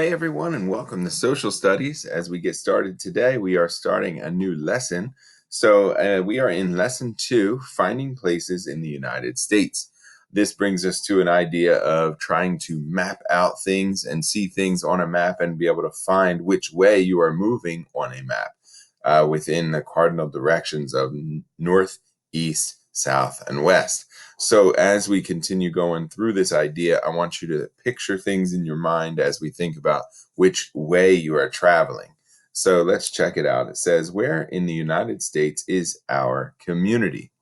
Hey everyone, and welcome to Social Studies. As we get started today, we are starting a new lesson. We are in Lesson 2, Finding Places in the United States. This brings us to an idea of trying to map out things and see things on a map and be able to find which way you are moving on a map within the cardinal directions of north, east, south, and west. So as we continue going through this idea, I want you to picture things in your mind as we think about which way you are traveling. So let's check it out. It says, where in the United States is our community?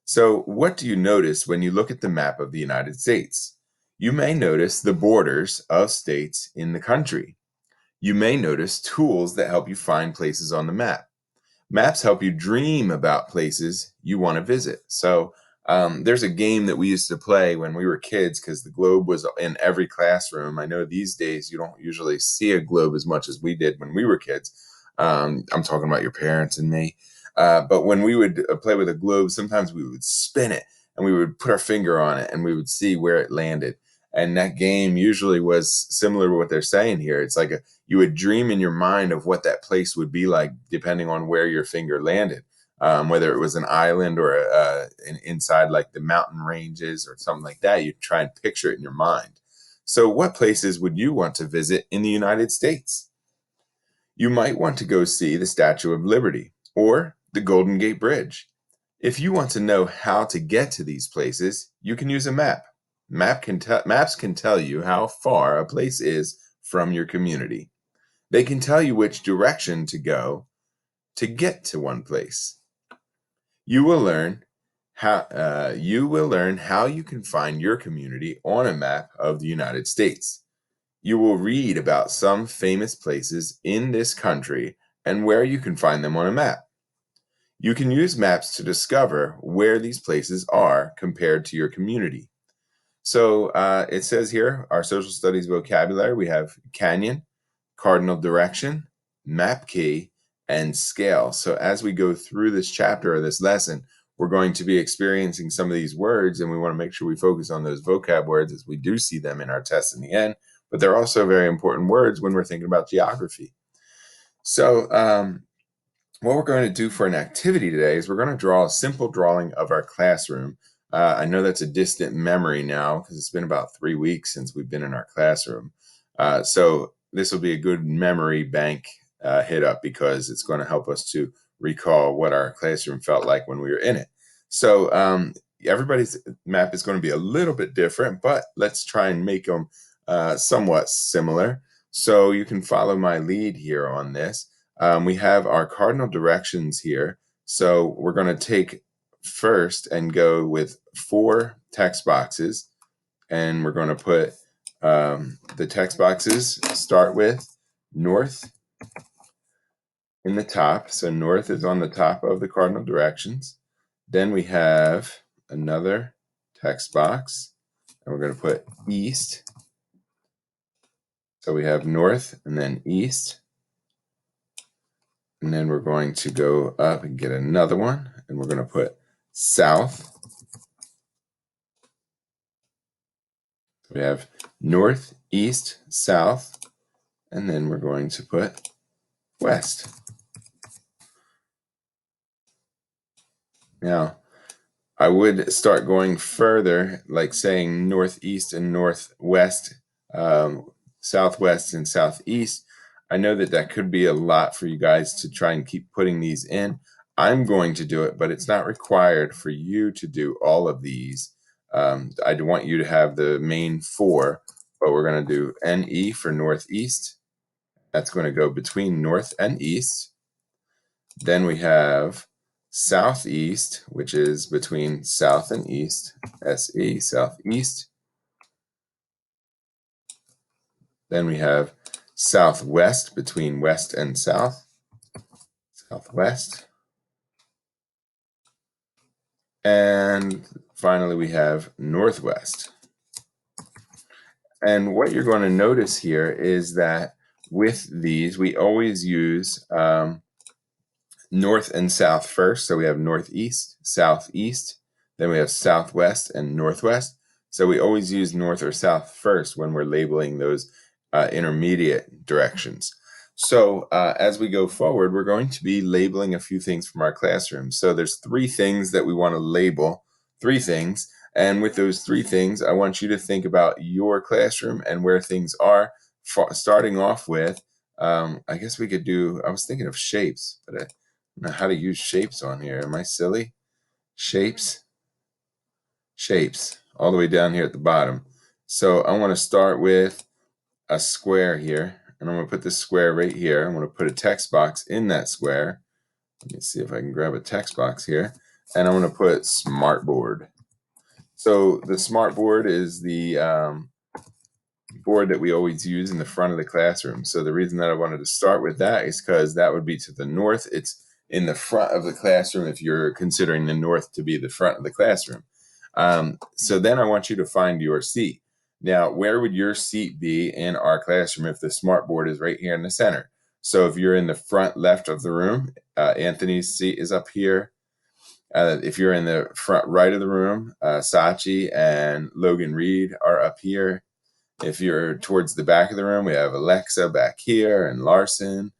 So what do you notice when you look at the map of the United States? You may notice the borders of states in the country. You may notice tools that help you find places on the map. Maps help you dream about places you want to visit. There's a game that we used to play when we were kids because the globe was in every classroom. I know these days you don't usually see a globe as much as we did when we were kids. I'm talking about your parents and me. But when we would play with a globe, sometimes we would spin it and we would put our finger on it and we would see where it landed. And that game usually was similar to what they're saying here. It's like you would dream in your mind of what that place would be like, depending on where your finger landed, whether it was an island or inside like the mountain ranges or something like that. You'd try and picture it in your mind. So what places would you want to visit in the United States? You might want to go see the Statue of Liberty or the Golden Gate Bridge. If you want to know how to get to these places, you can use a map. Maps can tell you how far a place is from your community. They can tell you which direction to go to get to one place. You will learn how you can find your community on a map of the United States. You will read about some famous places in this country and where you can find them on a map. You can use maps to discover where these places are compared to your community. So it says here, our social studies vocabulary, we have canyon, cardinal direction, map key, and scale. So as we go through this chapter or this lesson, we're going to be experiencing some of these words, and we want to make sure we focus on those vocab words as we do see them in our tests in the end. But they're also very important words when we're thinking about geography. So what we're going to do for an activity today is we're going to draw a simple drawing of our classroom. I know that's a distant memory now because it's been about 3 weeks since we've been in our classroom. So this will be a good memory bank hit up because it's going to help us to recall what our classroom felt like when we were in it. So everybody's map is going to be a little bit different, but let's try and make them somewhat similar. So you can follow my lead here on this. We have our cardinal directions here. So we're going to take first and go with 4 text boxes. And we're going to put the text boxes start with north in the top. So north is on the top of the cardinal directions. Then we have another text box. And we're going to put east. So we have north and then east. And then we're going to go up and get another one, and we're going to put south. We have north, east, south, and then we're going to put west. Now, I would start going further, like saying northeast and northwest, southwest and southeast. I know that that could be a lot for you guys to try and keep putting these in. I'm going to do it, but it's not required for you to do all of these. I want you to have the main 4, but we're going to do NE for northeast. That's going to go between north and east. Then we have southeast, which is between south and east, SE, southeast. Then we have southwest, between west and south, southwest. And finally, we have northwest. And what you're going to notice here is that with these, we always use north and south first. So we have northeast, southeast, then we have southwest and northwest. So we always use north or south first when we're labeling those intermediate directions. So as we go forward, we're going to be labeling a few things from our classroom. So there's 3 things that we want to label, 3 things. And with those 3 things, I want you to think about your classroom and where things are. Starting off with, I guess we could do, I was thinking of shapes, but I don't know how to use shapes on here. Am I silly? Shapes, all the way down here at the bottom. So I want to start with a square here, and I'm going to put this square right here. I'm going to put a text box in that square. Let me see if I can grab a text box here, and I'm going to put smartboard. So the smartboard is the board that we always use in the front of the classroom. So the reason that I wanted to start with that is because that would be to the north. It's in the front of the classroom if you're considering the north to be the front of the classroom. So then I want you to find your seat. Now, where would your seat be in our classroom if the smartboard is right here in the center? So if you're in the front left of the room, Anthony's seat is up here. If you're in the front right of the room, Sachi and Logan Reed are up here. If you're towards the back of the room, we have Alexa back here and Larson.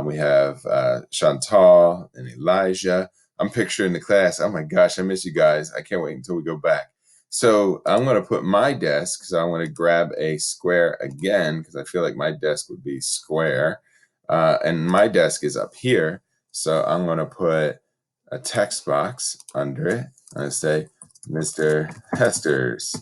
We have Chantal and Elijah. I'm picturing the class. Oh my gosh, I miss you guys. I can't wait until we go back. So I'm going to put my desk, so I'm going to grab a square again because I feel like my desk would be square. And my desk is up here. So I'm going to put a text box under it. I'm going to say, Mr. Hester's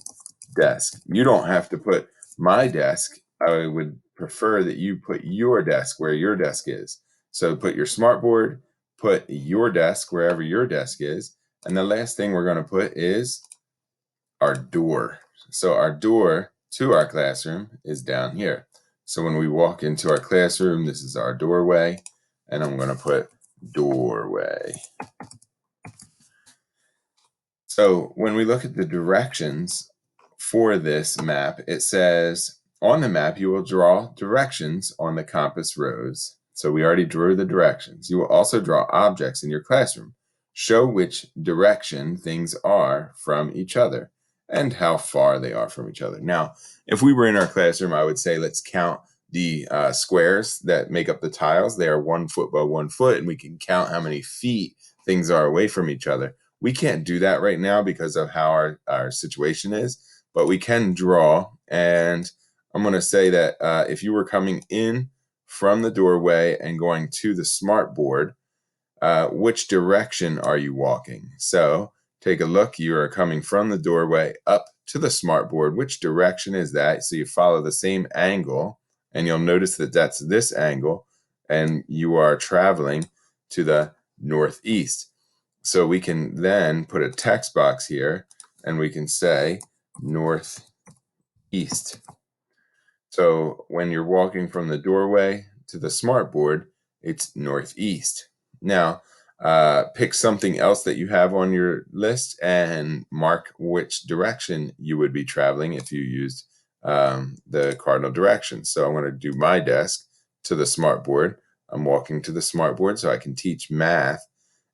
desk. You don't have to put my desk. I would prefer that you put your desk where your desk is. So put your smartboard, put your desk wherever your desk is. And the last thing we're going to put is our door. So our door to our classroom is down here. So when we walk into our classroom, this is our doorway. And I'm going to put doorway. So when we look at the directions for this map, it says on the map, you will draw directions on the compass rose. So we already drew the directions. You will also draw objects in your classroom. Show which direction things are from each other and how far they are from each other. Now, if we were in our classroom, I would say let's count the squares that make up the tiles. They are 1 foot by 1 foot, and we can count how many feet things are away from each other. We can't do that right now because of how our situation is, but we can draw. And I'm going to say that if you were coming in from the doorway and going to the smartboard, which direction are you walking? So take a look. You are coming from the doorway up to the smartboard. Which direction is that? So you follow the same angle, and you'll notice that that's this angle, and you are traveling to the northeast. So we can then put a text box here, and we can say northeast. So when you're walking from the doorway to the smartboard, it's northeast. Now, pick something else that you have on your list and mark which direction you would be traveling if you used the cardinal directions. So I'm going to do my desk to the smartboard. I'm walking to the smartboard so I can teach math.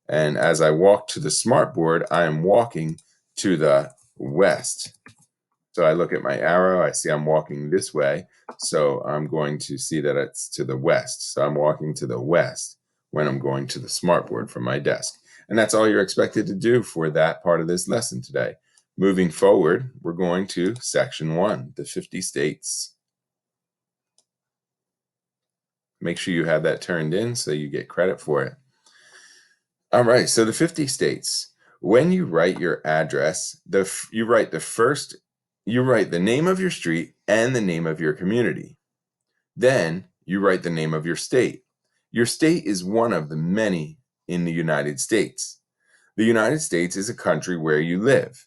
And as I walk to the smartboard, I am walking to the west. So I look at my arrow, I see I'm walking this way. So I'm going to see that it's to the west. So I'm walking to the west when I'm going to the smartboard from my desk. And that's all you're expected to do for that part of this lesson today. Moving forward, we're going to section 1, the 50 states. Make sure you have that turned in so you get credit for it. All right, so the 50 states. When you write your address, you write the name of your street and the name of your community. Then you write the name of your state. Your state is one of the many in the United States. The United States is a country where you live.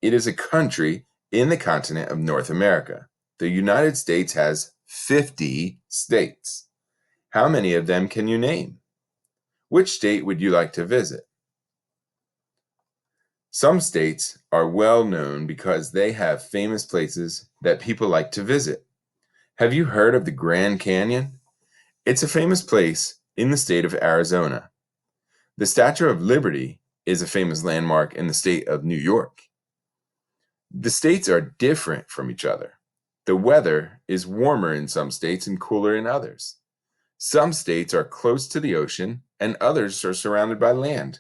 It is a country in the continent of North America. The United States has 50 states. How many of them can you name? Which state would you like to visit? Some states are well known because they have famous places that people like to visit. Have you heard of the Grand Canyon? It's a famous place in the state of Arizona. The Statue of Liberty is a famous landmark in the state of New York. The states are different from each other. The weather is warmer in some states and cooler in others. Some states are close to the ocean and others are surrounded by land.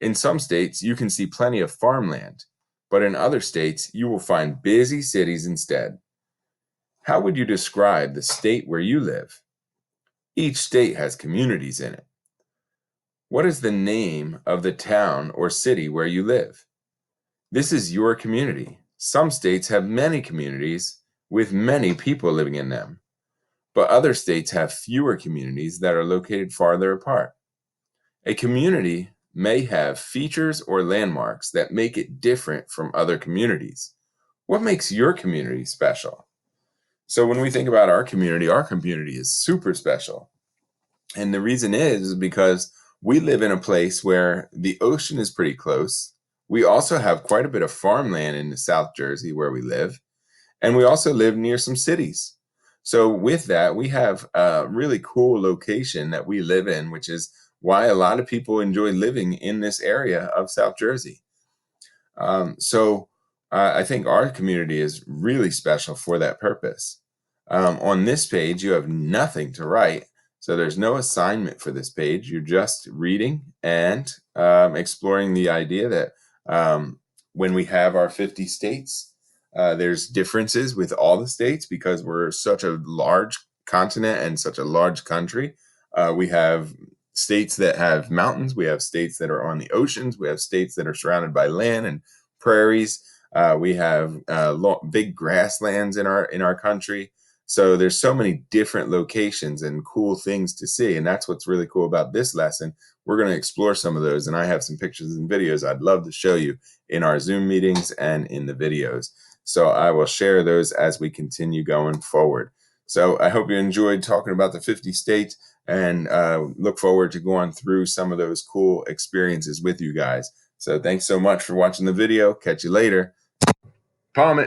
In some states, you can see plenty of farmland, but in other states, you will find busy cities instead. How would you describe the state where you live? Each state has communities in it. What is the name of the town or city where you live? This is your community. Some states have many communities with many people living in them, but other states have fewer communities that are located farther apart. A community may have features or landmarks that make it different from other communities. What makes your community special? So when we think about our community is super special. And the reason is because we live in a place where the ocean is pretty close. We also have quite a bit of farmland in South Jersey where we live, and we also live near some cities. So with that, we have a really cool location that we live in, which is why a lot of people enjoy living in this area of South Jersey. I think our community is really special for that purpose. On this page, you have nothing to write, so there's no assignment for this page. You're just reading and exploring the idea that when we have our 50 states, there's differences with all the states because we're such a large continent and such a large country. We have states that have mountains, we have states that are on the oceans, we have states that are surrounded by land and prairies. We have big grasslands in our country. So there's so many different locations and cool things to see, and that's what's really cool about this lesson. We're going to explore some of those, and I have some pictures and videos I'd love to show you in our Zoom meetings and in the videos. So I will share those as we continue going forward. So I hope you enjoyed talking about the 50 states and look forward to going through some of those cool experiences with you guys. So thanks so much for watching the video. Catch you later. Palm it.